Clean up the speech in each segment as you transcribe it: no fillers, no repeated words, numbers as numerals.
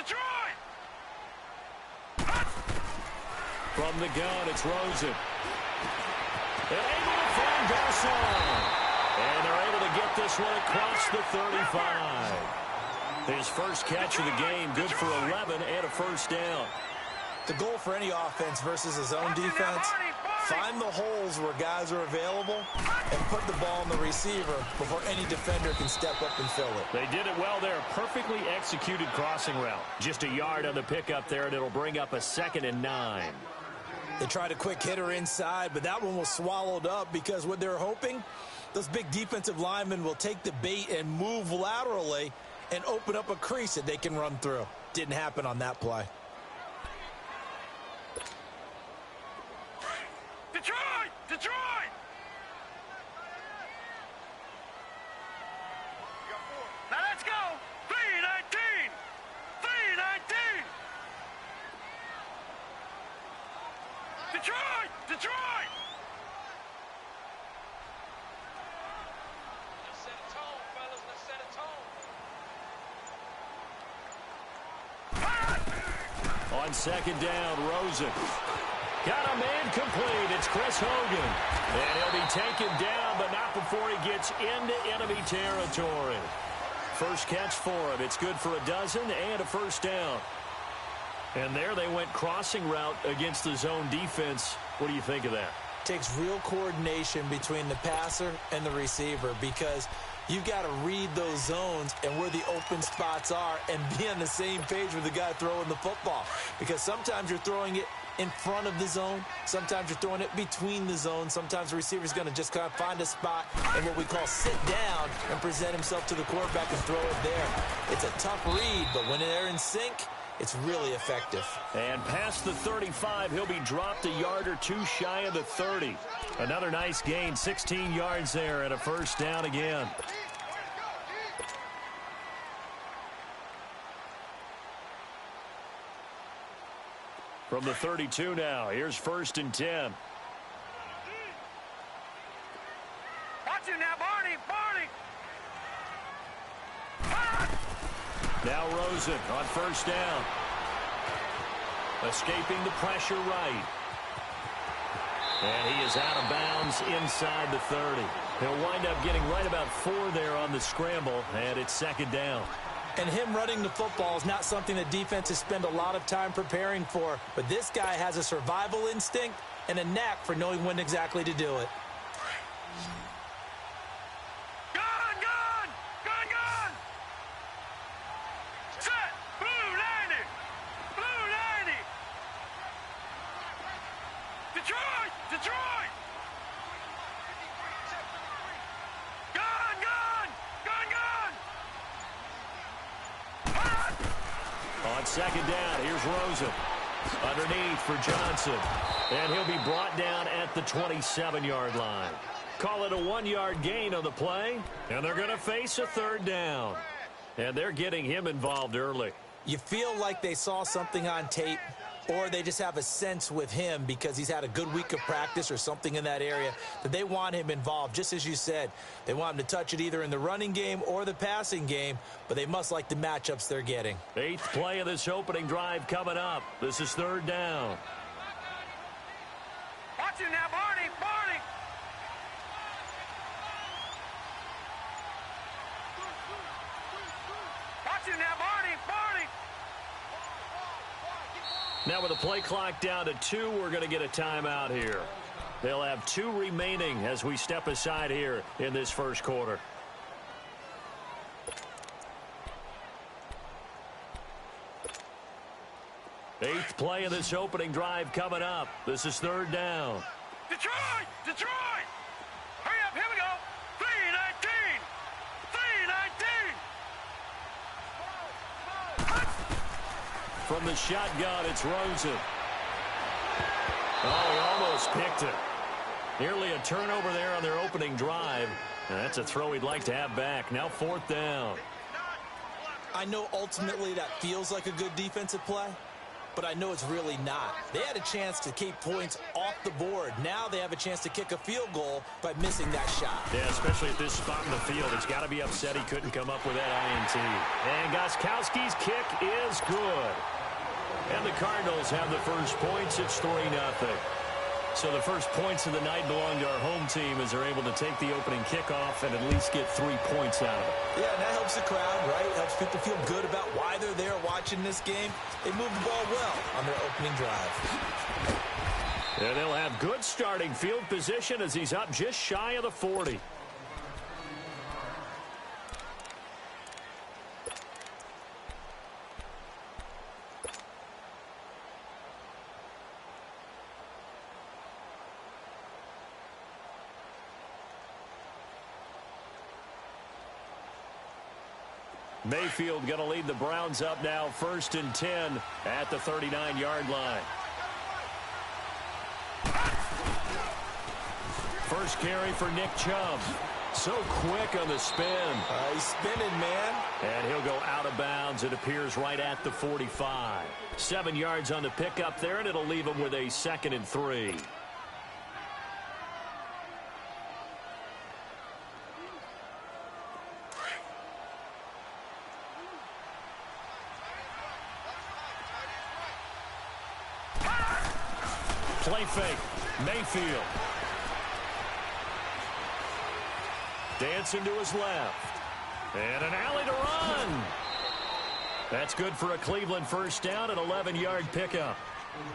Detroit! From the gun, it's Rosen. They're able to find Garcon. And they're able to get this one across the 35. His first catch of the game, good for 11 and a first down. The goal for any offense versus his own defense, find the holes where guys are available and put the ball on the receiver before any defender can step up and fill it. They did it well there. Perfectly executed crossing route. Just a yard on the pickup there, and it'll bring up a 2nd and 9. They tried a quick hitter inside, but that one was swallowed up because what they're hoping, those big defensive linemen will take the bait and move laterally and open up a crease that they can run through. Didn't happen on that play. Detroit! Detroit! Now let's go! 3-19! 3-19! Detroit! Detroit! Let's set a tone, fellas. Let's set a tone. On 2nd down, Rosen. Got a man complete. It's Chris Hogan. And he'll be taken down, but not before he gets into enemy territory. First catch for him. It's good for a dozen and a first down. And there they went crossing route against the zone defense. What do you think of that? Takes real coordination between the passer and the receiver because you've got to read those zones and where the open spots are and be on the same page with the guy throwing the football. Because sometimes you're throwing it in front of the zone. Sometimes you're throwing it between the zones. Sometimes the receiver's going to just kind of find a spot and what we call sit down and present himself to the quarterback and throw it there. It's a tough read, but when they're in sync, it's really effective. And past the 35, he'll be dropped a yard or two shy of the 30. Another nice gain, 16 yards there and a first down again. From the 32 now, here's 1st and 10. Watch it now, Barney! Barney! Now Rosen on 1st down. Escaping the pressure right. And he is out of bounds inside the 30. He'll wind up getting right about 4 there on the scramble, and it's 2nd down. And him running the football is not something that defenses spend a lot of time preparing for. But this guy has a survival instinct and a knack for knowing when exactly to do it. Gun! Gun! Gun! Gun! Set! Blue 90! Blue 90! Detroit! Detroit! Gun! Gun! Gun! Gun! On 2nd down, here's Rosen. Underneath for Johnson. And he'll be brought down at the 27-yard line. Call it a 1-yard gain on the play. And they're going to face a 3rd down. And they're getting him involved early. You feel like they saw something on tape, or they just have a sense with him because he's had a good week of practice or something in that area that they want him involved. Just as you said, they want him to touch it either in the running game or the passing game, but they must like the matchups they're getting. 8th play of this opening drive coming up. This is 3rd down. Watch it now, Barney! Barney! Watch it now, Barney! Barney! Now with the play clock down to 2, we're going to get a timeout here. They'll have 2 remaining as we step aside here in this first quarter. Eighth play of this opening drive coming up. This is 3rd down. Detroit! Detroit! Hurry up, here we go! 3-19! 3-19! From the shotgun, it's Rosen. Oh, he almost picked it. Nearly a turnover there on their opening drive. And that's a throw he'd like to have back. Now 4th down. I know ultimately that feels like a good defensive play, but I know it's really not. They had a chance to keep points off the board. Now they have a chance to kick a field goal by missing that shot. Yeah, especially at this spot in the field. He's got to be upset he couldn't come up with that INT. And Gostkowski's kick is good. And the Cardinals have the first points. It's 3-0. So the first points of the night belong to our home team as they're able to take the opening kickoff and at least get 3 points out of it. Yeah, and that helps the crowd, right? Helps people feel good about why they're there watching this game. They moved the ball well on their opening drive. And they'll have good starting field position as he's up just shy of the 40. Mayfield going to lead the Browns up now, 1st and 10 at the 39-yard line. First carry for Nick Chubb. So quick on the spin. He's spinning, man. And he'll go out of bounds. It appears right at the 45. 7 yards on the pickup there, and it'll leave him with a 2nd and 3. Play fake. Mayfield. Dancing to his left. And an alley to run. That's good for a Cleveland first down, an 11-yard pickup.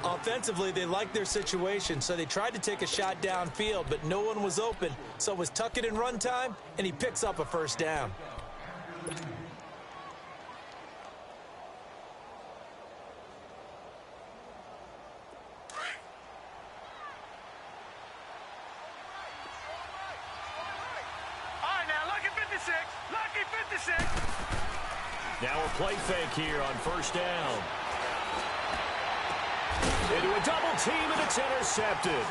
Offensively, they liked their situation, so they tried to take a shot downfield, but no one was open. So it was tuck it in run time, and he picks up a first down. Now a play fake here on first down. Into a double team, and it's intercepted.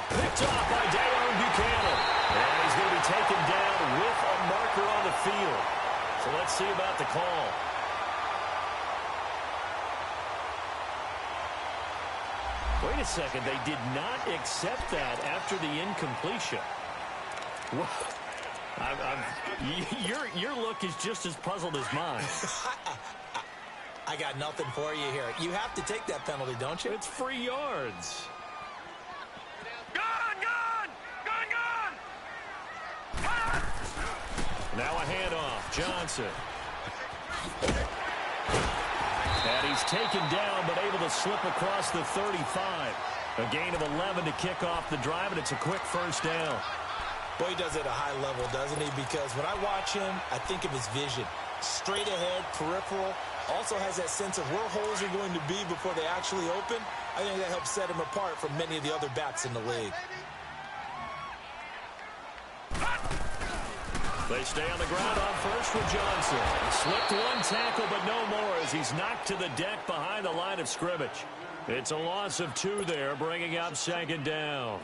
Picked off by Dayon Buchanan. And he's going to be taken down with a marker on the field. So let's see about the call. Wait a second. They did not accept that after the incompletion. What? Your look is just as puzzled as mine. I got nothing for you here. You have to take that penalty, don't you? It's free yards. Gone! Now a handoff. Johnson. And he's taken down, but able to slip across the 35. A gain of 11 to kick off the drive, and it's a quick first down. Boy, he does it at a high level, doesn't he? Because when I watch him, I think of his vision. Straight ahead, peripheral. Also has that sense of where holes are going to be before they actually open. I think that helps set him apart from many of the other backs in the league. They stay on the ground on first with Johnson. Slipped one tackle, but no more as he's knocked to the deck behind the line of scrimmage. It's a loss of 2 there, bringing up 2nd down.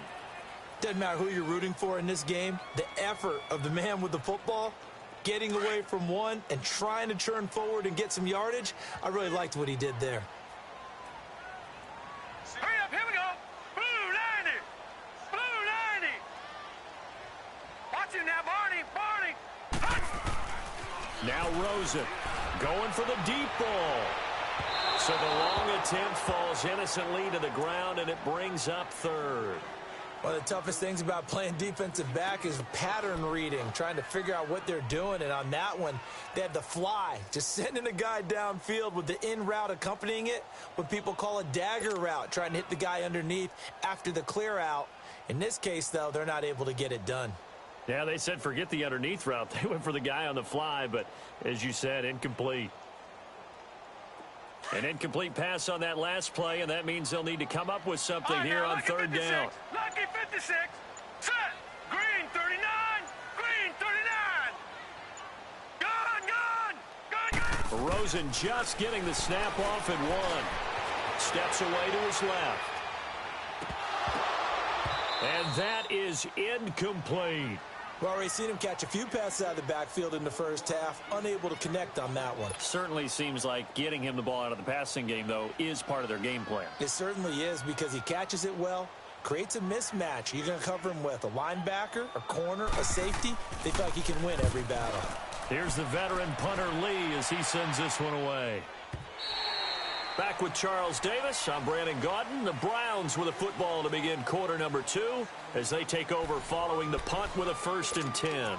Doesn't matter who you're rooting for in this game. The effort of the man with the football, getting away from one and trying to turn forward and get some yardage, I really liked what he did there. Hurry up, here we go. Blue 90. Blue 90. Watch him now, Barney. Now Rosen going for the deep ball. So the long attempt falls innocently to the ground, and it brings up 3rd. One of the toughest things about playing defensive back is pattern reading, trying to figure out what they're doing. And on that one, they had the fly, just sending a guy downfield with the in route accompanying it, what people call a dagger route, trying to hit the guy underneath after the clear out. In this case, though, they're not able to get it done. Yeah, they said forget the underneath route. They went for the guy on the fly, but as you said, incomplete. An incomplete pass on that last play, and that means they'll need to come up with something here on 3rd down. Lucky 56. Set. Green 39. Green 39. Gone. Rosen just getting the snap off at 1. Steps away to his left. And that is incomplete. We've already seen him catch a few passes out of the backfield in the first half, unable to connect on that one. Certainly seems like getting him the ball out of the passing game, though, is part of their game plan. It certainly is, because he catches it well, creates a mismatch. You're going to cover him with a linebacker, a corner, a safety. They feel like he can win every battle. Here's the veteran punter Lee as he sends this one away. Back with Charles Davis. I'm Brandon Gaudin. The Browns with a football to begin quarter number 2 as they take over following the punt with a 1st and 10.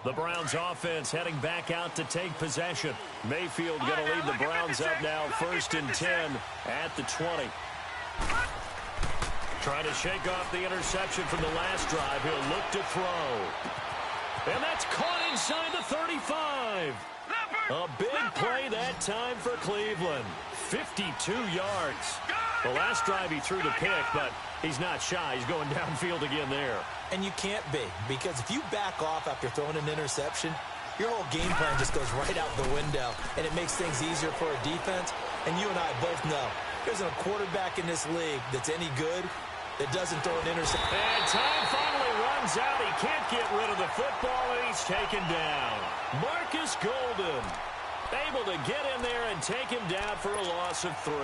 The Browns offense heading back out to take possession. Mayfield going to lead the Browns up now 1st and 10 at the 20. Trying to shake off the interception from the last drive. He'll look to throw. And that's caught inside the 35. A big play that time for Cleveland. 52 yards. The last drive he threw the pick, but he's not shy. He's going downfield again there. And you can't be, because if you back off after throwing an interception, your whole game plan just goes right out the window, and it makes things easier for a defense. And you and I both know there's a quarterback in this league that's any good that doesn't throw an interception. And time finally runs out. He can't get rid of the football, and he's taken down. Marcus Golden able to get in there and take him down for a loss of 3.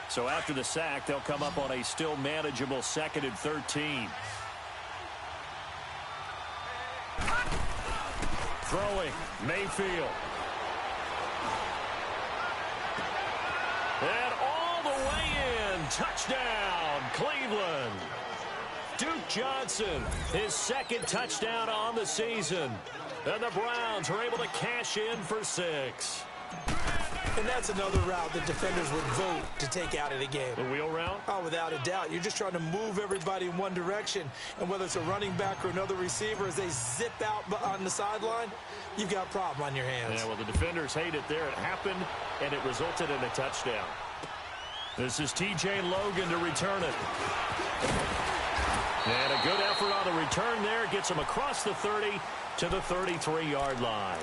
So after the sack, they'll come up on a still manageable 2nd and 13. Throwing, Mayfield. And all the way in. Touchdown, Cleveland. Duke Johnson, his 2nd touchdown on the season. And the Browns are able to cash in for 6. And that's another route that defenders would vote to take out of the game. The wheel route? Oh, without a doubt. You're just trying to move everybody in one direction. And whether it's a running back or another receiver, as they zip out on the sideline, you've got a problem on your hands. Yeah, well, the defenders hate it there. It happened, and it resulted in a touchdown. This is T.J. Logan to return it. And a good effort on the return there. Gets him across the 30 to the 33-yard line.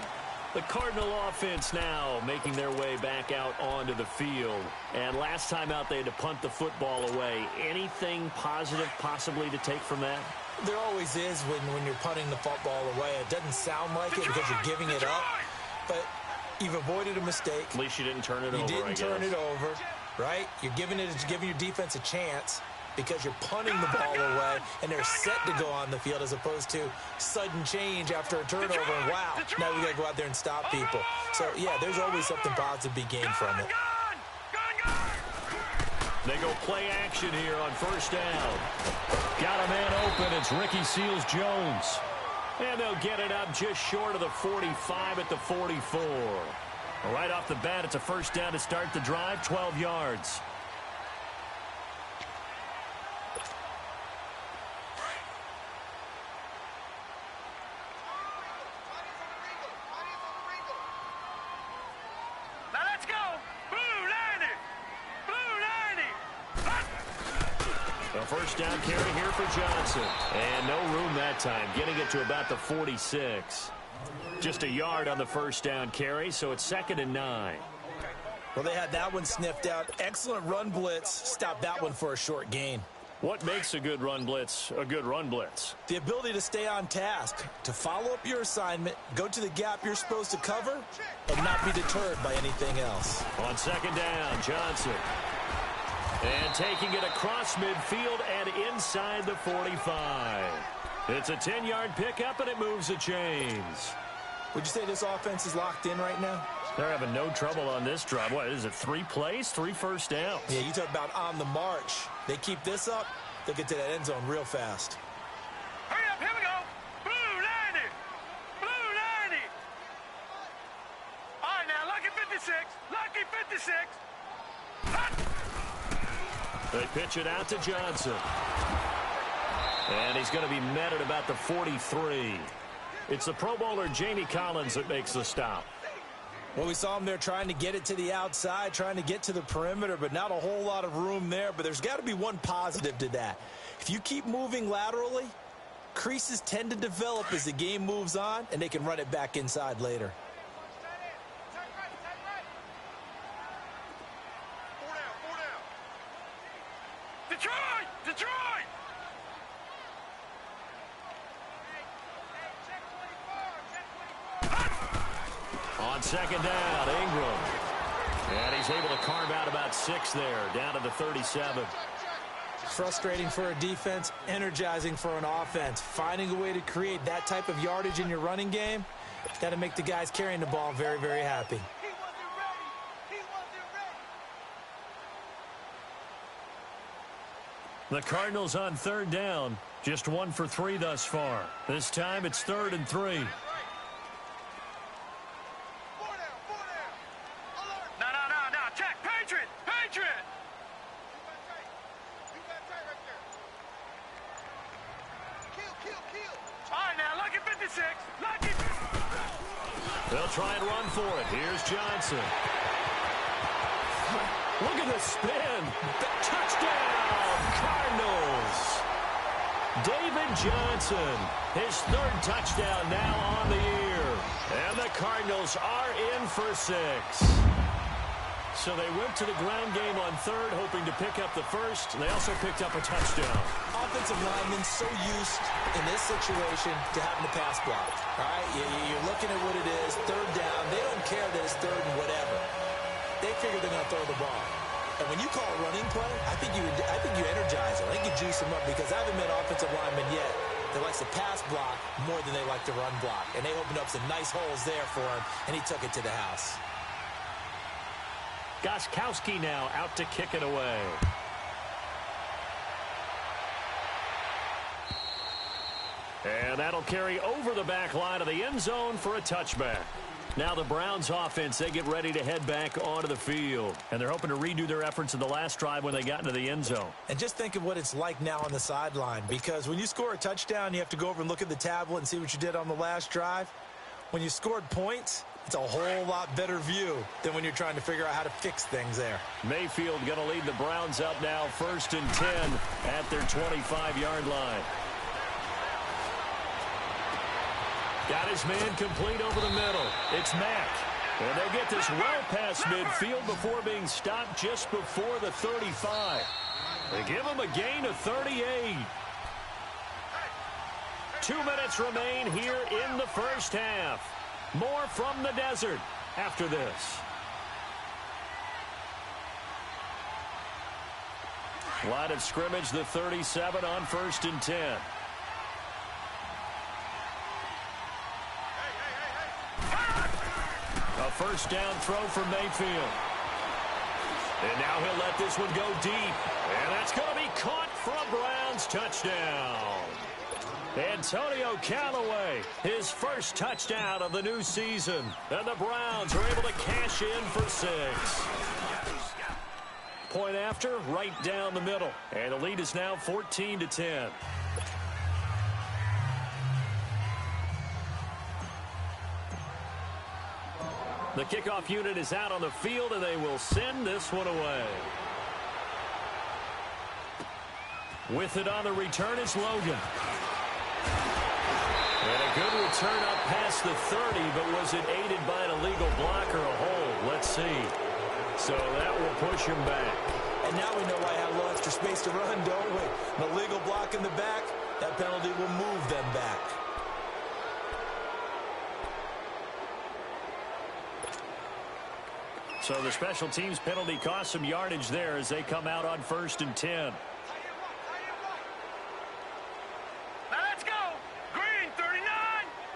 The Cardinal offense now making their way back out onto the field. And last time out, they had to punt the football away. Anything positive possibly to take from that? There always is when you're punting the football away. It doesn't sound like it because you're giving it up. But you've avoided a mistake. At least you didn't turn it over, You didn't turn it over, right? You're giving your defense a chance because you're punting the ball away, and they're set to go on the field as opposed to sudden change after a turnover. And wow, now we got to go out there and stop people. So, yeah, there's always something positive to be gained from it. They go play action here on 1st down. Got a man open. It's Ricky Seals-Jones. And they'll get it up just short of the 45 at the 44. Right off the bat, it's a 1st down to start the drive, 12 yards. A 1st down carry here for Johnson. And no room that time, getting it to about the 46. Just a yard on the 1st down carry, so it's 2nd and 9. Well, they had that one sniffed out. Excellent run blitz. Stopped that one for a short gain. What makes a good run blitz a good run blitz? The ability to stay on task, to follow up your assignment, go to the gap you're supposed to cover, and not be deterred by anything else. On 2nd down, Johnson. And taking it across midfield and inside the 45. It's a 10-yard pickup, and it moves the chains. Would you say this offense is locked in right now? They're having no trouble on this drive. What is it, 3 plays, 3 1st downs? Yeah, you talk about on the march. They keep this up, they'll get to that end zone real fast. Hurry up, here we go. Blue 90. Blue 90. All right, now, lucky 56. Lucky 56. They pitch it out to Johnson. And he's going to be met at about the 43. It's the Pro Bowler Jamie Collins that makes the stop. Well, we saw him there trying to get it to the outside, trying to get to the perimeter, but not a whole lot of room there. But there's got to be one positive to that. If you keep moving laterally, Creases tend to develop as the game moves on, and they can run it back inside later. Detroit! Detroit! On second down, Ingram. And he's able to carve out about 6 there, down to the 37. Frustrating for a defense, energizing for an offense. Finding a way to create that type of yardage in your running game, got to make the guys carrying the ball very, very happy. The Cardinals on third down, just 1 for 3 thus far. This time it's 3rd and 3. No. Check. Patriot! Patriot! All right, now, lucky 56. Lucky. They'll try and run for it. Here's Johnson. Look at the spin. Touchdown, Cardinals. David Johnson, his 3rd touchdown now on the year. And the Cardinals are in for 6. So they went to the ground game on 3rd, hoping to pick up the 1st. They also picked up a touchdown. Offensive linemen so used in this situation to having to pass block. All right, you're looking at what it is, 3rd down. They don't care that it's 3rd and whatever. They figure they're going to throw the ball. And when you call a running play, I think you energize them. I think you juice them up, because I haven't met offensive linemen yet that likes to pass block more than they like to run block. And they opened up some nice holes there for him, and he took it to the house. Gostkowski now out to kick it away. And that'll carry over the back line of the end zone for a touchback. Now the Browns offense, they get ready to head back onto the field. And they're hoping to redo their efforts in the last drive when they got into the end zone. And just think of what it's like now on the sideline, because when you score a touchdown, you have to go over and look at the tablet and see what you did on the last drive. When you scored points, it's a whole lot better view than when you're trying to figure out how to fix things there. Mayfield going to lead the Browns up now, 1st and 10 at their 25-yard line. Got his man complete over the middle. It's Mack. And they get this well past midfield before being stopped just before the 35. They give him a gain of 38. 2 minutes remain here in the first half. More from the desert after this. Line of scrimmage, the 37 on 1st and 10. A first down throw for Mayfield. And now he'll let this one go deep. And that's going to be caught for a Browns touchdown. Antonio Callaway, his first touchdown of the new season. And the Browns are able to cash in for 6. Point after, right down the middle. And the lead is now 14-10. The kickoff unit is out on the field, and they will send this one away. With it on the return is Logan. And a good return up past the 30, but was it aided by an illegal block or a hold? Let's see. So that will push him back. And now we know why I have a little extra space to run, don't we? An illegal block in the back, that penalty will move them back. So the special teams penalty cost some yardage there as they come out on 1st and 10. Now let's go. Green 39.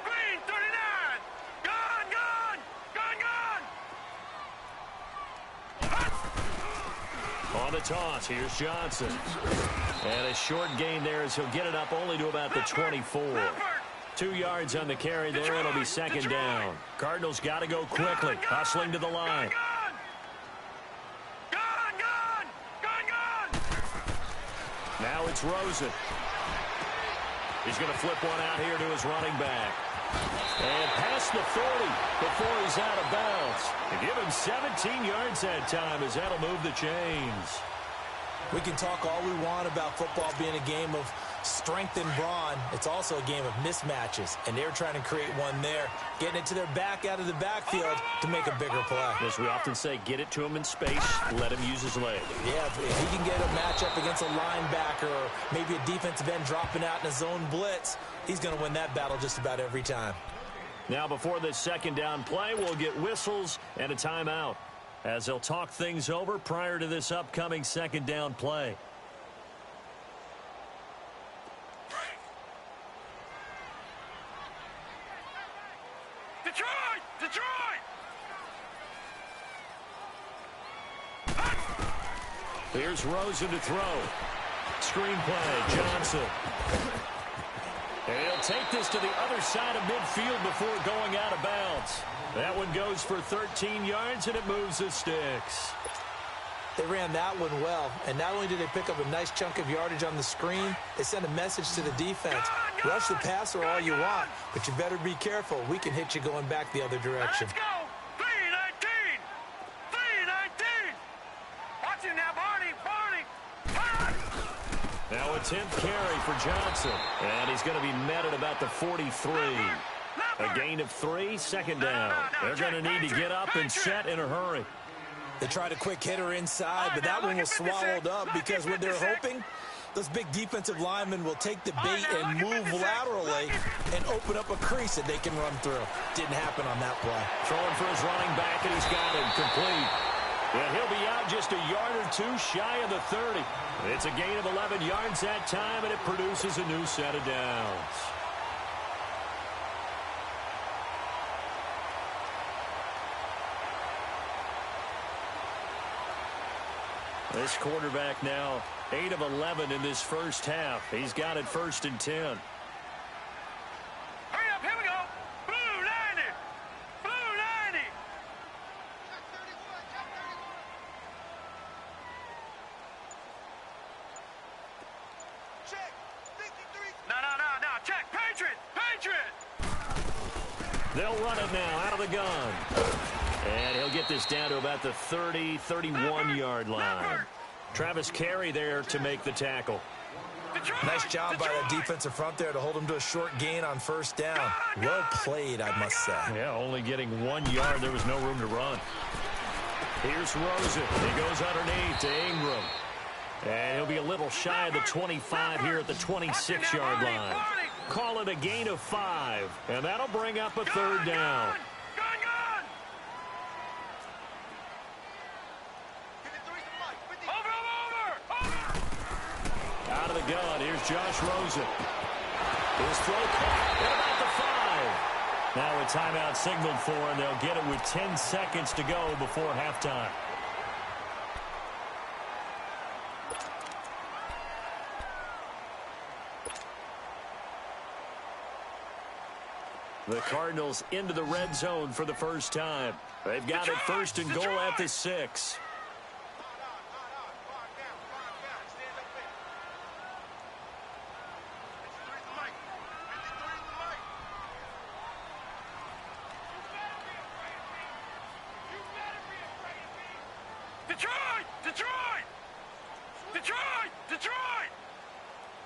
Green 39. Gone. On the toss, here's Johnson. And a short gain there as he'll get it up only to about the 24. 2 yards on the carry there, and it'll be second down. Cardinals got to go quickly, hustling to the line. Now it's Rosen. He's going to flip one out here to his running back. And past the 40 before he's out of bounds. And give him 17 yards that time as that'll move the chains. We can talk all we want about football being a game of strength and brawn. It's also a game of mismatches, and they're trying to create one there, getting it to their back out of the backfield to make a bigger play. As we often say, get it to him in space, let him use his leg. Yeah, if he can get a matchup against a linebacker or maybe a defensive end dropping out in a zone blitz, he's going to win that battle just about every time. Now, before this second down play, we'll get whistles and a timeout as they'll talk things over prior to this upcoming second down play. Detroit! Detroit! Here's Rosen to throw. Screen play, Johnson. And he'll take this to the other side of midfield before going out of bounds. That one goes for 13 yards, and it moves the sticks. They ran that one well, and not only did they pick up a nice chunk of yardage on the screen, they sent a message to the defense. Rush the passer all you want, but you better be careful. We can hit you going back the other direction. Let's go! 3-19! 3-19! Watch it now, Barney! Barney! Now a 10th carry for Johnson, and he's going to be met at about the 43. A gain of 3, second down. They're going to need to get up and set in a hurry. They tried a quick hitter inside, but that one was swallowed up because what they're hoping, those big defensive linemen will take the bait and move laterally and open up a crease that they can run through. Didn't happen on that play. Throwing for his running back, and he's got him complete. And he'll be out just a yard or two shy of the 30. It's a gain of 11 yards that time, and it produces a new set of downs. This quarterback now 8 of 11 in this first half. He's got it 1st and 10. Hurry up, here we go! Blue 90! Blue 90! Check. 53. No, check! Patriot! Patriot! They'll run it now out of the gun. And he'll get this down to about the 30, 31-yard line. Travis Carey there to make the tackle. Detroit! Nice job by the defensive front there to hold him to a short gain on 1st down. Well played, I must say. Yeah, only getting 1 yard. There was no room to run. Here's Rosen. He goes underneath to Ingram. And he'll be a little shy of the 25 here at the 26-yard line. Call it a gain of 5. And that'll bring up a 3rd down. Gun! Over! Out of the gun, here's Josh Rosen. His throw caught at about the 5. Now a timeout signaled for, and they'll get it with 10 seconds to go before halftime. The Cardinals into the red zone for the first time. They've got it 1st and goal at the 6. Detroit! Detroit! Detroit! Detroit!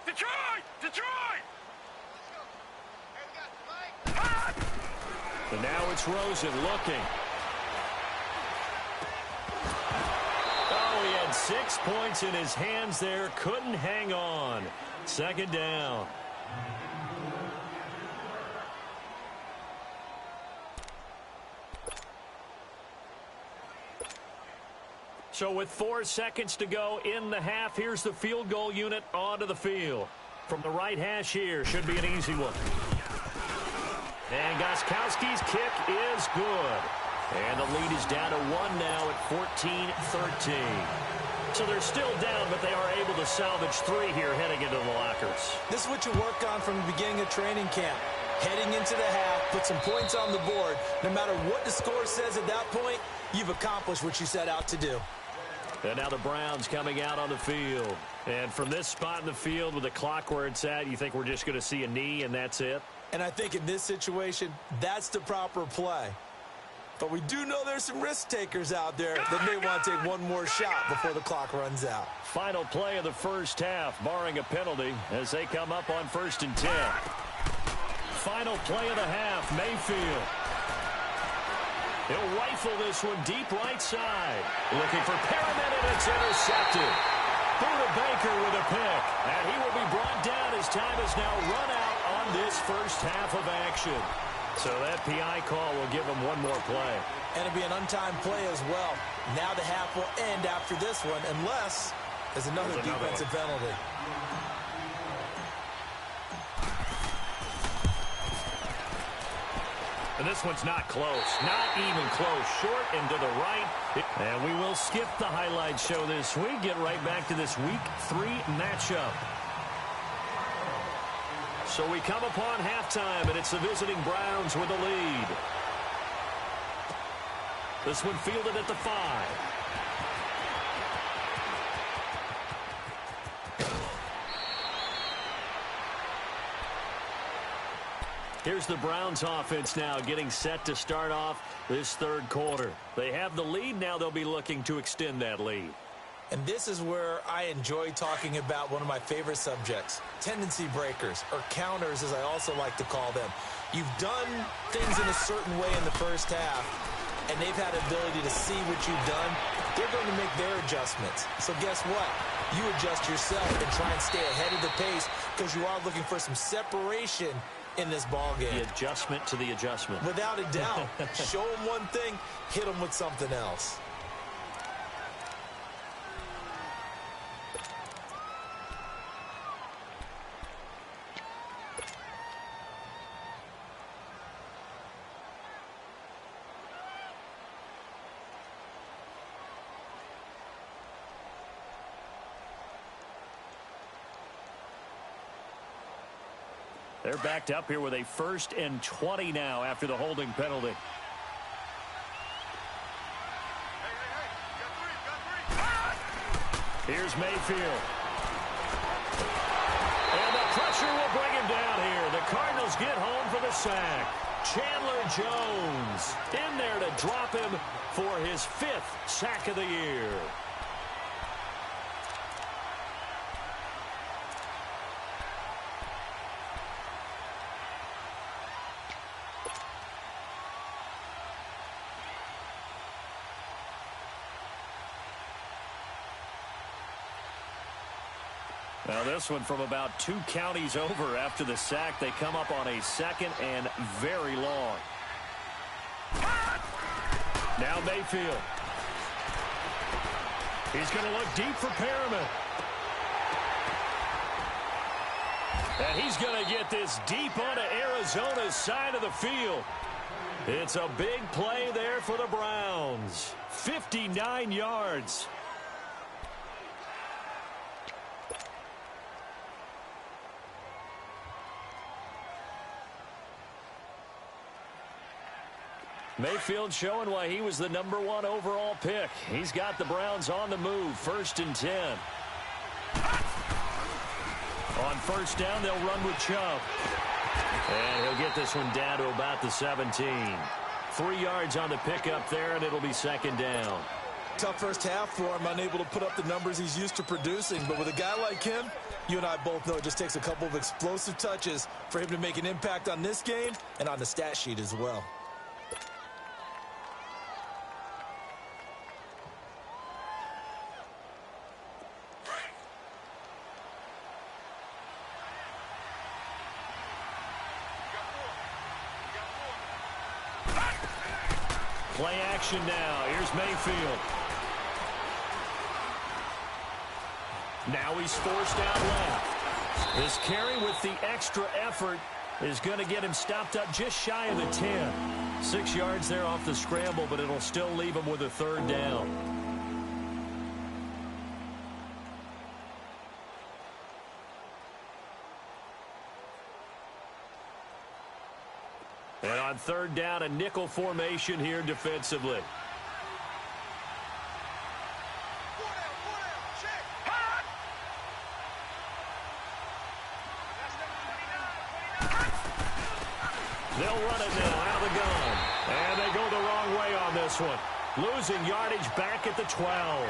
Detroit! Detroit! And now it's Rosen looking. Oh, he had 6 points in his hands there. Couldn't hang on. 2nd down. So with 4 seconds to go in the half, here's the field goal unit onto the field. From the right hash here, should be an easy one. And Gostkowski's kick is good. And the lead is down to 1 now at 14-13. So they're still down, but they are able to salvage 3 here heading into the lockers. This is what you work on from the beginning of training camp. Heading into the half, put some points on the board. No matter what the score says at that point, you've accomplished what you set out to do. And now the Browns coming out on the field. And from this spot in the field with the clock where it's at, you think we're just going to see a knee and that's it? And I think in this situation, that's the proper play. But we do know there's some risk takers out there that may want to take one more shot before the clock runs out. Final play of the first half, barring a penalty, as they come up on 1st and 10. Final play of the half, Mayfield. He'll rifle this one deep right side. Looking for Perriman, and it's intercepted. Buda Baker with a pick. And he will be brought down as time is now run out on this first half of action. So that PI call will give him one more play. And it'll be an untimed play as well. Now the half will end after this one, unless there's another defensive penalty. And this one's not close. Not even close. Short and to the right. And we will skip the highlight show this week. Get right back to this Week 3 matchup. So we come upon halftime, and it's the visiting Browns with the lead. This one fielded at the 5. Here's the Browns offense now getting set to start off this third quarter. They have the lead. Now they'll be looking to extend that lead. And this is where I enjoy talking about one of my favorite subjects, tendency breakers, or counters as I also like to call them. You've done things in a certain way in the first half, and they've had the ability to see what you've done. They're going to make their adjustments. So guess what? You adjust yourself and try and stay ahead of the pace because you are looking for some separation in this ball game. The adjustment to the adjustment. Without a doubt. Show them one thing, hit them with something else. They're backed up here with a 1st and 20 now after the holding penalty. Here's Mayfield. And the pressure will bring him down here. The Cardinals get home for the sack. Chandler Jones in there to drop him for his 5th sack of the year. Now this one from about 2 counties over after the sack. They come up on a 2nd and very long. Now Mayfield. He's going to look deep for Perriman. And he's going to get this deep onto Arizona's side of the field. It's a big play there for the Browns. 59 yards. Mayfield showing why he was the #1 overall pick. He's got the Browns on the move. 1st and 10. On 1st down, they'll run with Chubb. And he'll get this one down to about the 17. 3 yards on the pickup there, and it'll be 2nd down. Tough first half for him, unable to put up the numbers he's used to producing. But with a guy like him, you and I both know it just takes a couple of explosive touches for him to make an impact on this game and on the stat sheet as well. Play action now. Here's Mayfield. Now he's forced out left. This carry with the extra effort is going to get him stopped up just shy of the 10. 6 yards there off the scramble, but it'll still leave him with a 3rd down. And on 3rd down, a nickel formation here defensively. They'll run it now out of the gun. And they go the wrong way on this one. Losing yardage back at the 12.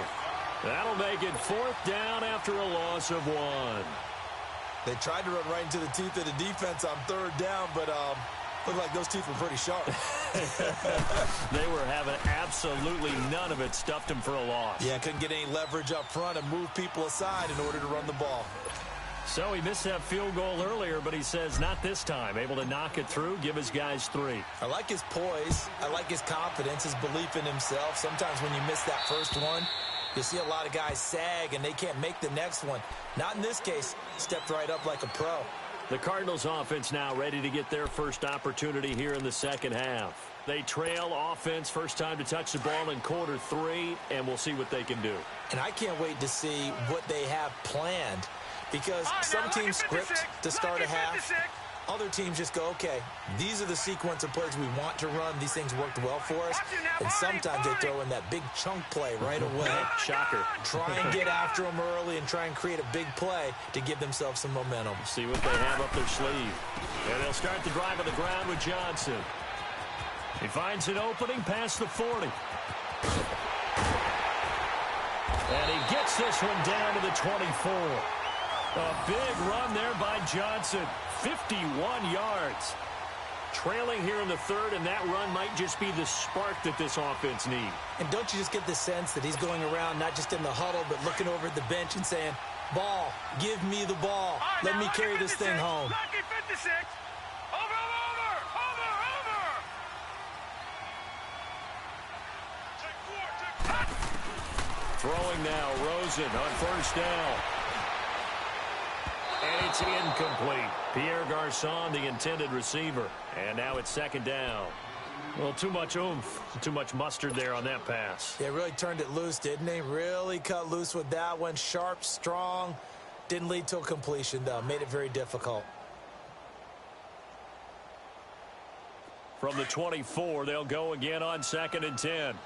That'll make it 4th down after a loss of 1. They tried to run right into the teeth of the defense on 3rd down, but looked like those teeth were pretty sharp. They were having absolutely none of it. Stuffed him for a loss. Yeah, couldn't get any leverage up front and move people aside in order to run the ball. So he missed that field goal earlier, but he says not this time. Able to knock it through, give his guys 3. I like his poise. I like his confidence, his belief in himself. Sometimes when you miss that first one, you see a lot of guys sag and they can't make the next one. Not in this case. Stepped right up like a pro. The Cardinals offense now ready to get their first opportunity here in the second half. They trail offense, first time to touch the ball in quarter 3, and we'll see what they can do. And I can't wait to see what they have planned, because some teams script to start a half. Other teams just go, okay, these are the sequence of plays we want to run. These things worked well for us. And sometimes they throw in that big chunk play right away. Shocker. Try and get after them early and try and create a big play to give themselves some momentum. See what they have up their sleeve. And they'll start the drive on the ground with Johnson. He finds an opening past the 40. And he gets this one down to the 24. A big run there by Johnson. 51 yards. Trailing here in the 3rd, and that run might just be the spark that this offense needs. And don't you just get the sense that he's going around not just in the huddle, but looking over at the bench and saying, ball, give me the ball. Let me carry this thing home. Lucky 56. Over. Throwing now, Rosen on 1st down. And it's incomplete. Pierre Garçon, the intended receiver. And now it's 2nd down. Well, too much oomph, too much mustard there on that pass. They really turned it loose, didn't they? Really cut loose with that one. Sharp, strong. Didn't lead to a completion, though. Made it very difficult. From the 24, they'll go again on 2nd and 10.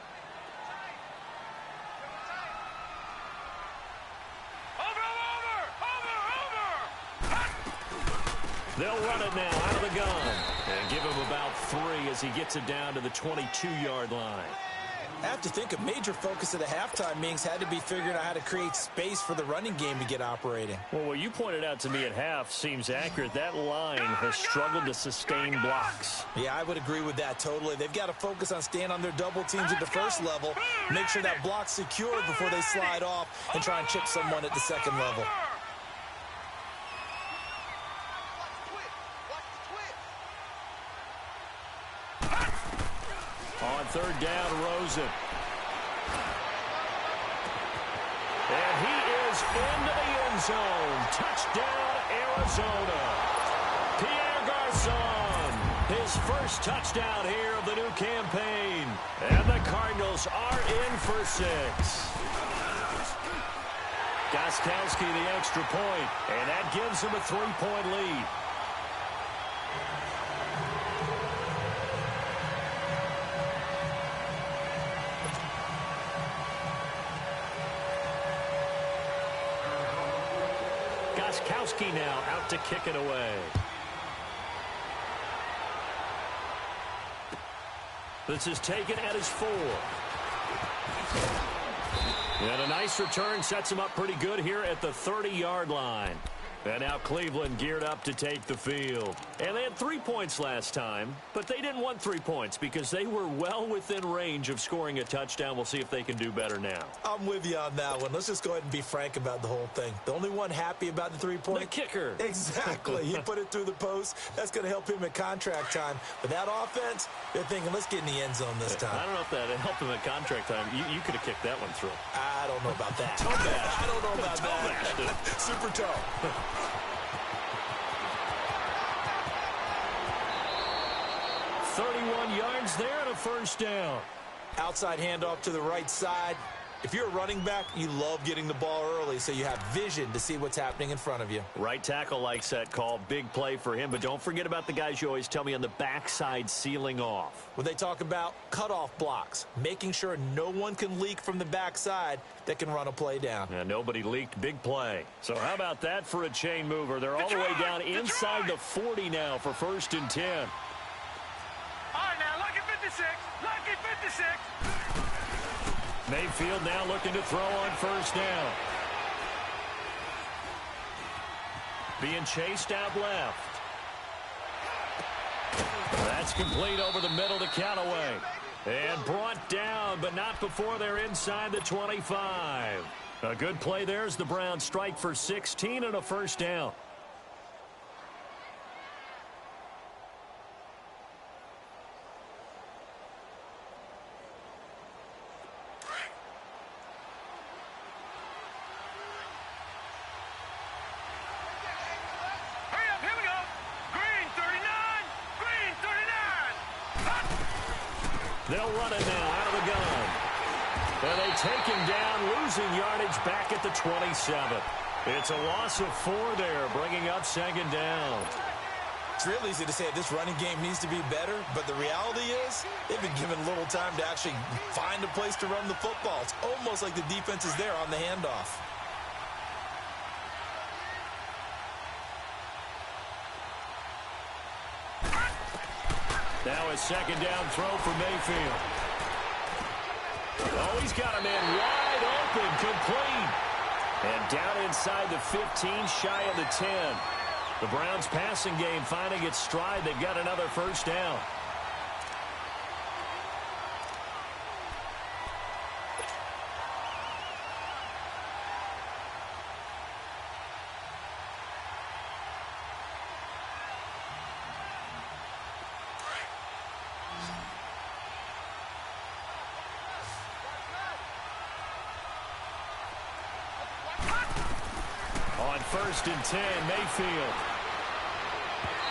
They'll run it now out of the gun and give him about 3 as he gets it down to the 22-yard line. I have to think a major focus of the halftime meetings had to be figuring out how to create space for the running game to get operating. Well, what you pointed out to me at half seems accurate. That line has struggled to sustain blocks. Yeah, I would agree with that totally. They've got to focus on staying on their double teams at the first level, make sure that block's secure before they slide off and try and chip someone at the second level. On 3rd down, Rosen. And he is into the end zone. Touchdown, Arizona. Pierre Garçon, his first touchdown here of the new campaign. And the Cardinals are in for 6. Gostkowski the extra point, and that gives him a 3-point lead. Gostkowski now out to kick it away. This is taken at his 4. And a nice return sets him up pretty good here at the 30-yard line. And now Cleveland geared up to take the field. And they had 3 points last time, but they didn't want 3 points because they were well within range of scoring a touchdown. We'll see if they can do better now. I'm with you on that one. Let's just go ahead and be frank about the whole thing. The only one happy about the 3-point? The kicker. Exactly. He put it through the post. That's going to help him at contract time. But that offense, they're thinking, let's get in the end zone this time. I don't know if that helped him at contract time. You could have kicked that one through. I don't know about that. Toe bashed. I don't know about Toe that. bashed. Super toe. 31 yards there and a 1st down. Outside handoff to the right side. If you're a running back, you love getting the ball early so you have vision to see what's happening in front of you. Right tackle likes that call. Big play for him. But don't forget about the guys you always tell me on the backside sealing off. When they talk about cutoff blocks, making sure no one can leak from the backside that can run a play down. And nobody leaked. Big play. So how about that for a chain mover? They're all the way down inside the 40 now for 1st and 10. All right, now, lucky 56. 56. Lucky 56. Mayfield now looking to throw on first down. Being chased out left. That's complete over the middle to Callaway. And brought down, but not before they're inside the 25. A good play there as the Browns strike for 16 and a first down. Hurry up, here we go. Green 39. Green 39. Hot. They'll run it now out of the gun. And they take him down, losing yardage back at the 27. It's a loss of 4 there, bringing up second down. It's real easy to say this running game needs to be better, but the reality is they've been given little time to actually find a place to run the football. It's almost like the defense is there on the handoff. Now a second down throw for Mayfield. Oh, he's got a man wide open, complete. And down inside the 15, shy of the 10. The Browns passing game finding its stride. They've got another first down. On first and 10, Mayfield.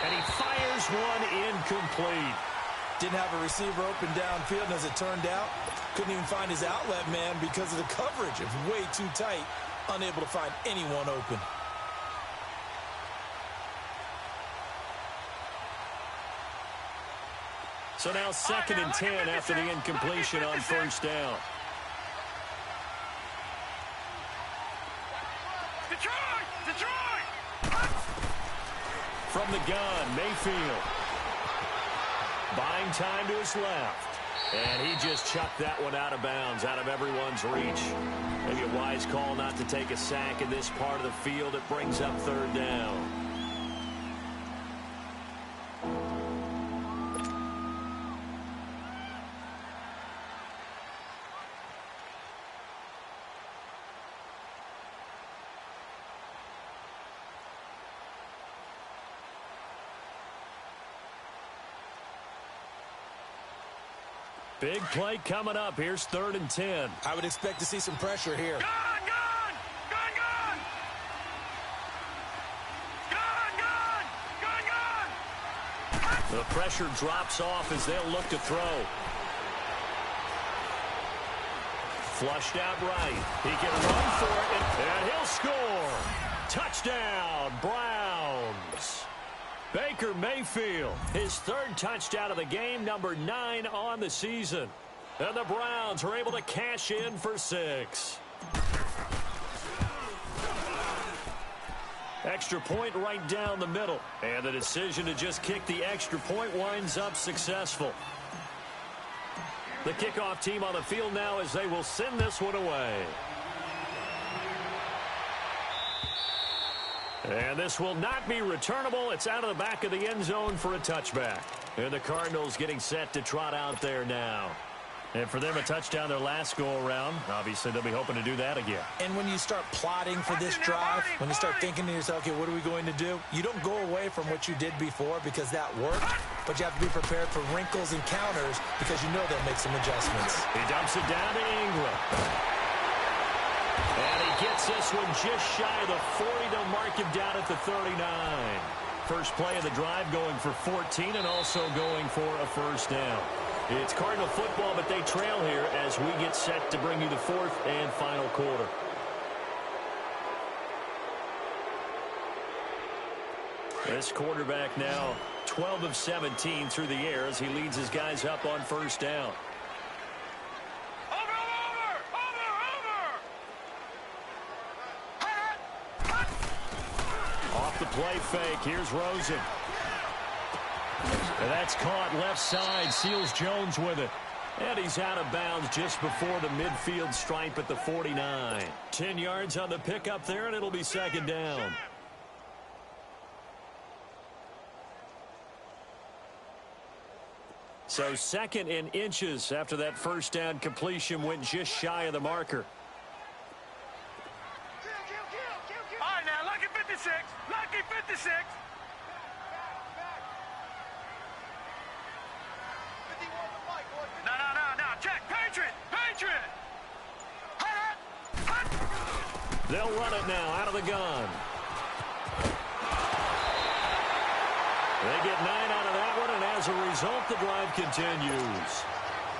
And he fires one incomplete. Didn't have a receiver open downfield, and as it turned out, couldn't even find his outlet man because of the coverage. It was way too tight, unable to find anyone open. So now second and 10 after the incompletion on first down. Detroit! Detroit! From the gun, Mayfield. Buying time to his left. And he just chucked that one out of bounds, out of everyone's reach. Maybe a wise call not to take a sack in this part of the field. It brings up third down. Big play coming up. Here's third and 10. I would expect to see some pressure here. Gun! Gun! Gun! Gun! Gun! Gun! Gun! Gun! The pressure drops off as they'll look to throw. Flushed out right. He can run for it, and he'll score. Touchdown, Browns. Baker Mayfield, his third touchdown of the game, number 9 on the season. And the Browns are able to cash in for 6. Extra point right down the middle. And the decision to just kick the extra point winds up successful. The kickoff team on the field now as they will send this one away. And this will not be returnable. It's out of the back of the end zone for a touchback. And the Cardinals getting set to trot out there now. And for them, a touchdown their last go-around. Obviously, they'll be hoping to do that again. And when you start plotting for this drive, when you start thinking to yourself, okay, what are we going to do? You don't go away from what you did before because that worked, but you have to be prepared for wrinkles and counters because you know they'll make some adjustments. He dumps it down to Ingram. And he gets this one just shy of the 40 to mark him down at the 39. First play of the drive going for 14 and also going for a first down. It's Cardinal football, but they trail here as we get set to bring you the fourth and final quarter. This quarterback now 12 of 17 through the air as he leads his guys up on first down. Over! Off the play fake, here's Rosen. And that's caught left side. Seals Jones with it. And he's out of bounds just before the midfield stripe at the 49. 10 yards on the pickup there, and it'll be second down. So second in inches after that first down completion went just shy of the marker. All right, now, lucky 56. Lucky 56. No. Check. Patriot. Patriot. They'll run it now out of the gun. They get 9 out of that one, and as a result, the drive continues.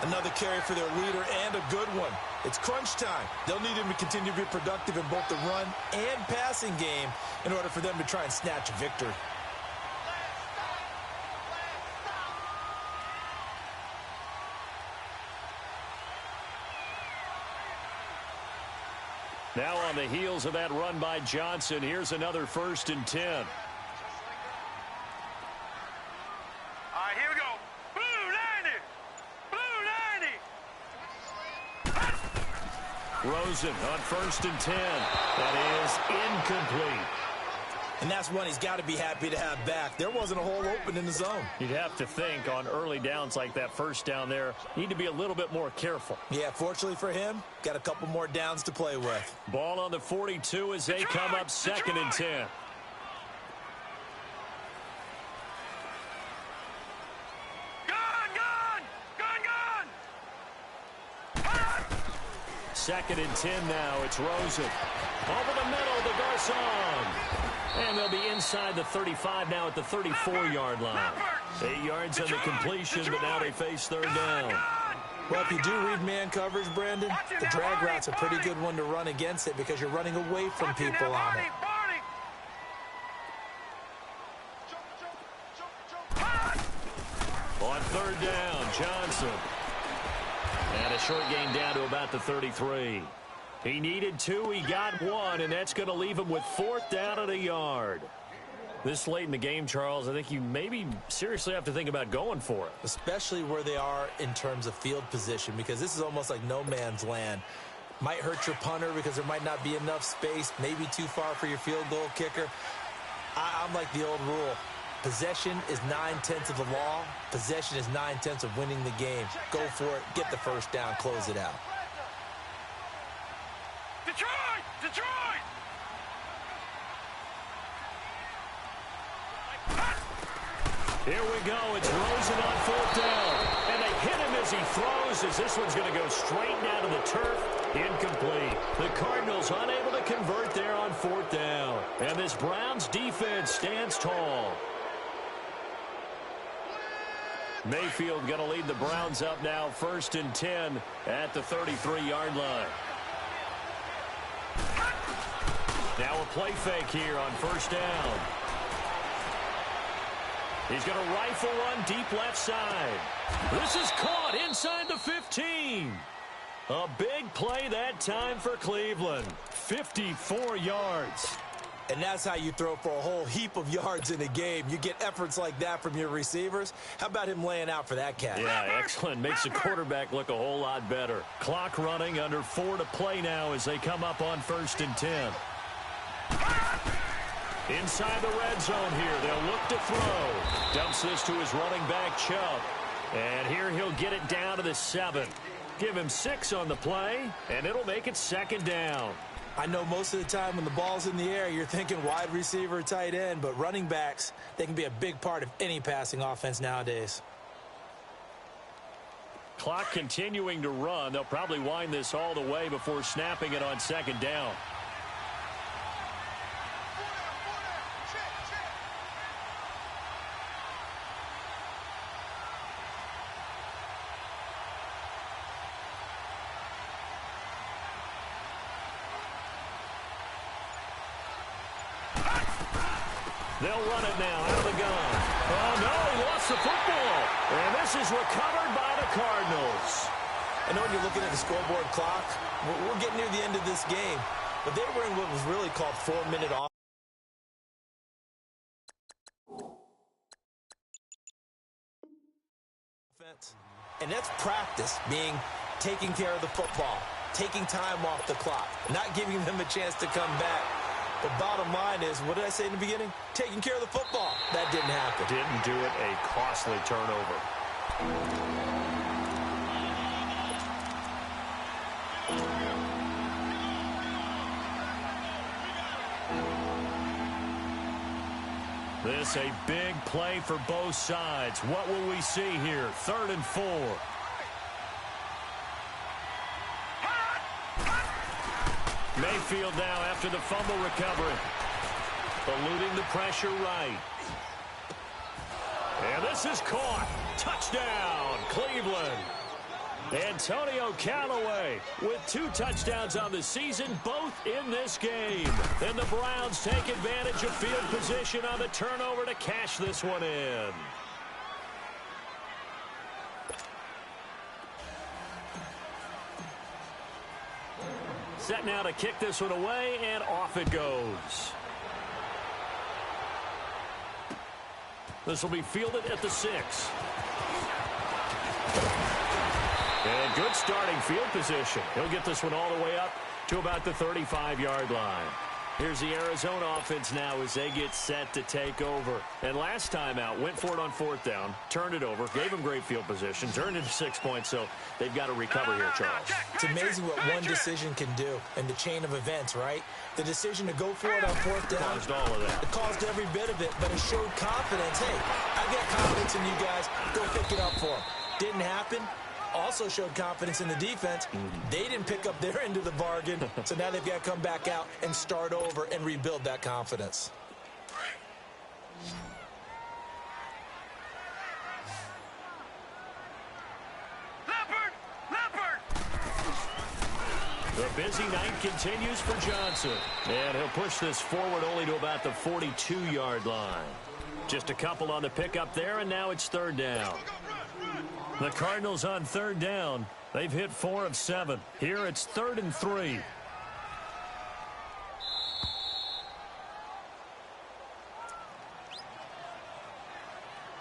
Another carry for their leader and a good one. It's crunch time. They'll need him to continue to be productive in both the run and passing game in order for them to try and snatch a victory. Now on the heels of that run by Johnson, here's another 1st and 10. All right, here we go. Blue 90. Blue 90. Rosen on 1st and 10. That is incomplete. And that's one he's got to be happy to have back. There wasn't a hole open in the zone. You'd have to think on early downs like that first down there, need to be a little bit more careful. Yeah, fortunately for him, got a couple more downs to play with. Ball on the 42 as they come up 2nd and 10. Second and 10 now. It's Rosen. Over the middle to Garcon. And they'll be inside the 35 now at the 34-yard line. 8 yards on the completion, but now they face 3rd down. Well, if you do read man coverage, Brandon, the drag route's a pretty good one to run against it because you're running away from people on it. On 3rd down, Johnson. And a short gain down to about the 33. He needed 2, he got 1, and that's going to leave him with 4th down at a yard. This late in the game, Charles, I think you maybe seriously have to think about going for it. Especially where they are in terms of field position, because this is almost like no man's land. Might hurt your punter because there might not be enough space, maybe too far for your field goal kicker. I'm like the old rule. Possession is 9/10 of the law. Possession is 9/10 of winning the game. Go for it, get the first down, close it out. Detroit! Here we go. It's Rosen on 4th down. And they hit him as he throws, as this one's going to go straight down to the turf. Incomplete. The Cardinals unable to convert there on 4th down. And this Browns defense stands tall. Mayfield going to lead the Browns up now 1st and 10 at the 33-yard line. Now a play fake here on 1st down. He's going to rifle one deep left side. This is caught inside the 15. A big play that time for Cleveland. 54 yards. And that's how you throw for a whole heap of yards in a game. You get efforts like that from your receivers. How about him laying out for that catch? Yeah, excellent. Makes the quarterback look a whole lot better. Clock running, under 4 to play now as they come up on 1st and 10. Inside the red zone here. They'll look to throw. Dumps this to his running back, Chubb. And here he'll get it down to the 7. Give him 6 on the play, and it'll make it 2nd down. I know most of the time when the ball's in the air, you're thinking wide receiver, tight end, but running backs, they can be a big part of any passing offense nowadays. Clock continuing to run. They'll probably wind this all the way before snapping it on 2nd down. They'll run it now out of the gun. Oh, no, he lost the football. And this is recovered by the Cardinals. I know when you're looking at the scoreboard clock, we're getting near the end of this game, but they were in what was really called 4-minute off. defense. And that's practice, being taking care of the football, taking time off the clock, not giving them a chance to come back. The bottom line is, what did I say in the beginning? Taking care of the football. That didn't happen. Didn't do it, a costly turnover. This a big play for both sides. What will we see here? 3rd and 4. Mayfield now after the fumble recovery. Eluding the pressure right. And this is caught. Touchdown, Cleveland. Antonio Callaway with 2 touchdowns on the season, both in this game. And the Browns take advantage of field position on the turnover to cash this one in. Set now to kick this one away, and off it goes. This will be fielded at the 6. And good starting field position. He'll get this one all the way up to about the 35-yard line. Here's the Arizona offense now as they get set to take over. And last time out, went for it on 4th down, turned it over, gave them great field position, turned it to 6 points, so they've got to recover here, Charles. It's amazing what one decision can do in the chain of events, right? The decision to go for it on 4th down. Caused all of that. It caused every bit of it, but it showed confidence. Hey, I got confidence in you guys. Go pick it up for them. Didn't happen. Also showed confidence in the defense. They didn't pick up their end of the bargain, so now they've got to come back out and start over and rebuild that confidence. The busy night continues for Johnson. And he'll push this forward only to about the 42-yard line. Just a couple on the pickup there, and now it's 3rd down. The Cardinals on 3rd down. They've hit 4 of 7. Here it's 3rd and 3.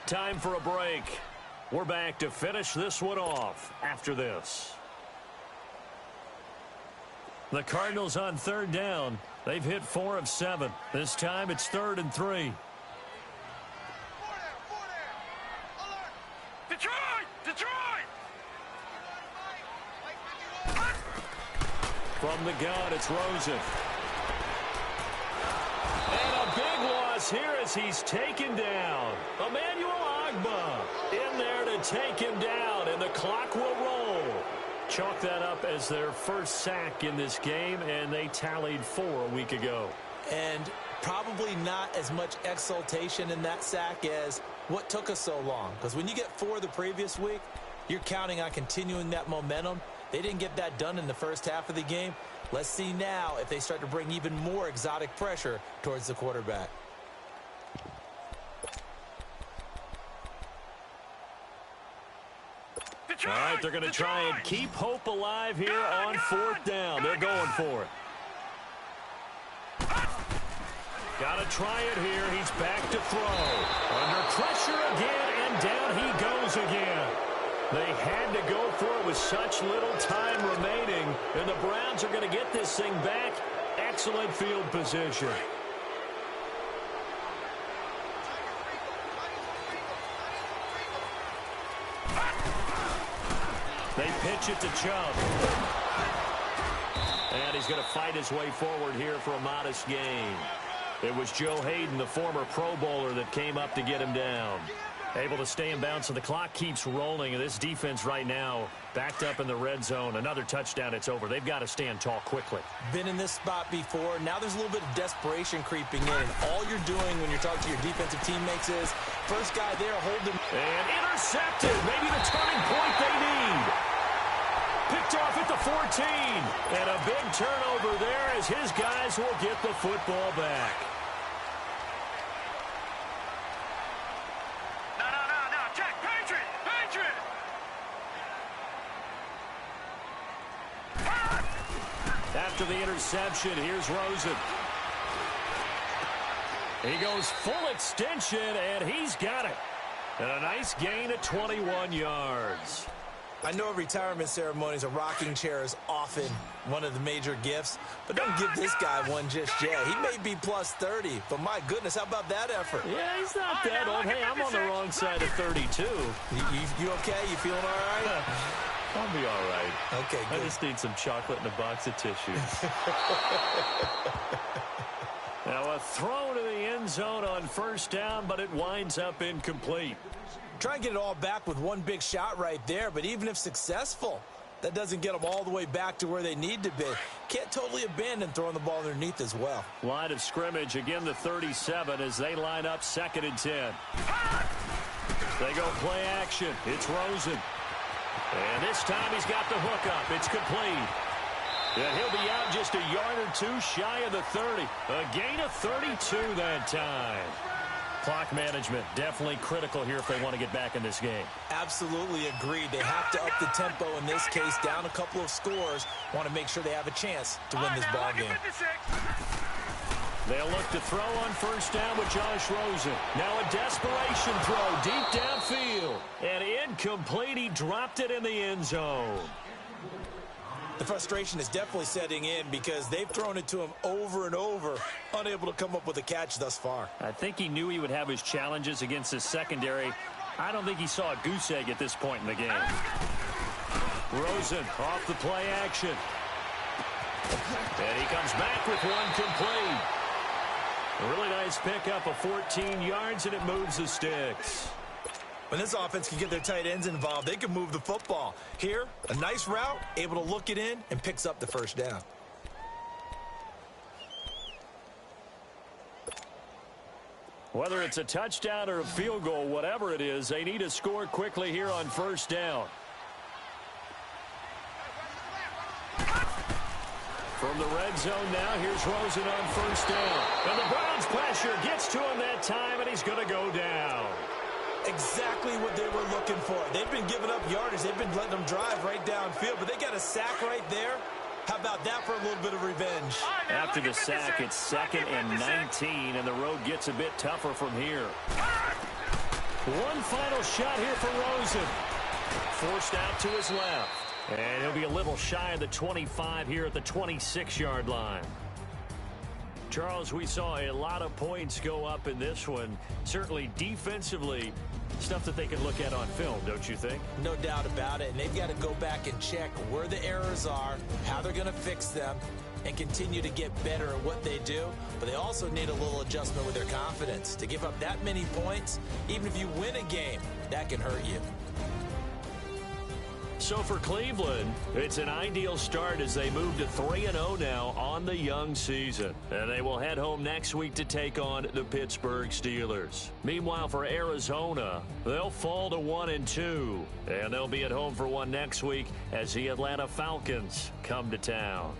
Time for a break. We're back to finish this one off after this. The Cardinals on 3rd down. They've hit 4 of 7. This time it's 3rd and 3. From the gun, it's Rosen. And a big loss here as he's taken down. Emmanuel Ogbah in there to take him down, and the clock will roll. Chalk that up as their first sack in this game, and they tallied 4 a week ago. And probably not as much exultation in that sack as what took us so long. Because when you get 4 the previous week, you're counting on continuing that momentum. They didn't get that done in the first half of the game. Let's see now if they start to bring even more exotic pressure towards the quarterback. All right, they're going to try and keep hope alive here on 4th down. They're going for it. Got to try it here. He's back to throw. Under pressure again, and down he goes again. They had to go for it with such little time remaining, and the Browns are going to get this thing back. Excellent field position. They pitch it to Chubb. And he's going to fight his way forward here for a modest gain. It was Joe Hayden, the former Pro Bowler, that came up to get him down. Able to stay in bounds, so the clock keeps rolling. And this defense right now backed up in the red zone. Another touchdown, it's over. They've got to stand tall quickly. Been in this spot before. Now there's a little bit of desperation creeping in. And all you're doing when you're talking to your defensive teammates is, first guy there, hold him. And intercepted. Maybe the turning point they need. Picked off at the 14. And a big turnover there as his guys will get the football back. After the interception, here's Rosen. He goes full extension, and he's got it. And a nice gain of 21 yards. I know at retirement ceremonies, a rocking chair is often one of the major gifts, but don't give this guy one just yet. He may be plus 30, but my goodness, how about that effort? Yeah, he's not that old. Hey, I'm on the wrong side of 32. You okay? You feeling all right? I'll be all right. Okay, good. I just need some chocolate and a box of tissues. Now a throw to the end zone on first down, but it winds up incomplete. Try and get it all back with one big shot right there, but even if successful, that doesn't get them all the way back to where they need to be. Can't totally abandon throwing the ball underneath as well. Line of scrimmage, again the 37 as they line up 2nd and 10. They go play action. It's Rosen. And this time he's got the hook up. It's complete. And he'll be out just a yard or two shy of the 30. A gain of 32 that time. Clock management definitely critical here if they want to get back in this game. Absolutely agreed. They have to up the tempo in this case, down a couple of scores. Want to make sure they have a chance to win this ball game. They'll look to throw on first down with Josh Rosen. Now a desperation throw deep downfield. And incomplete. He dropped it in the end zone. The frustration is definitely setting in because they've thrown it to him over and over, unable to come up with a catch thus far. I think he knew he would have his challenges against his secondary. I don't think he saw a goose egg at this point in the game. Rosen off the play action. And he comes back with one complete. A really nice pickup of 14 yards, and it moves the sticks. When this offense can get their tight ends involved, they can move the football. Here, a nice route, able to look it in, and picks up the first down. Whether it's a touchdown or a field goal, whatever it is, they need to score quickly here on first down. From the red zone now, here's Rosen on first down. And the Browns pressure gets to him that time, and he's going to go down. Exactly what they were looking for. They've been giving up yardage. They've been letting them drive right downfield, but they got a sack right there. How about that for a little bit of revenge? After the sack, it's 2nd and 19, and the road gets a bit tougher from here. One final shot here for Rosen. Forced out to his left. And he'll be a little shy of the 25 here at the 26-yard line. Charles, we saw a lot of points go up in this one. Certainly defensively, stuff that they can look at on film, don't you think? No doubt about it. And they've got to go back and check where the errors are, how they're going to fix them, and continue to get better at what they do. But they also need a little adjustment with their confidence. To give up that many points, even if you win a game, that can hurt you. So for Cleveland, it's an ideal start as they move to 3-0 now on the young season. And they will head home next week to take on the Pittsburgh Steelers. Meanwhile, for Arizona, they'll fall to 1-2. And they'll be at home for one next week as the Atlanta Falcons come to town.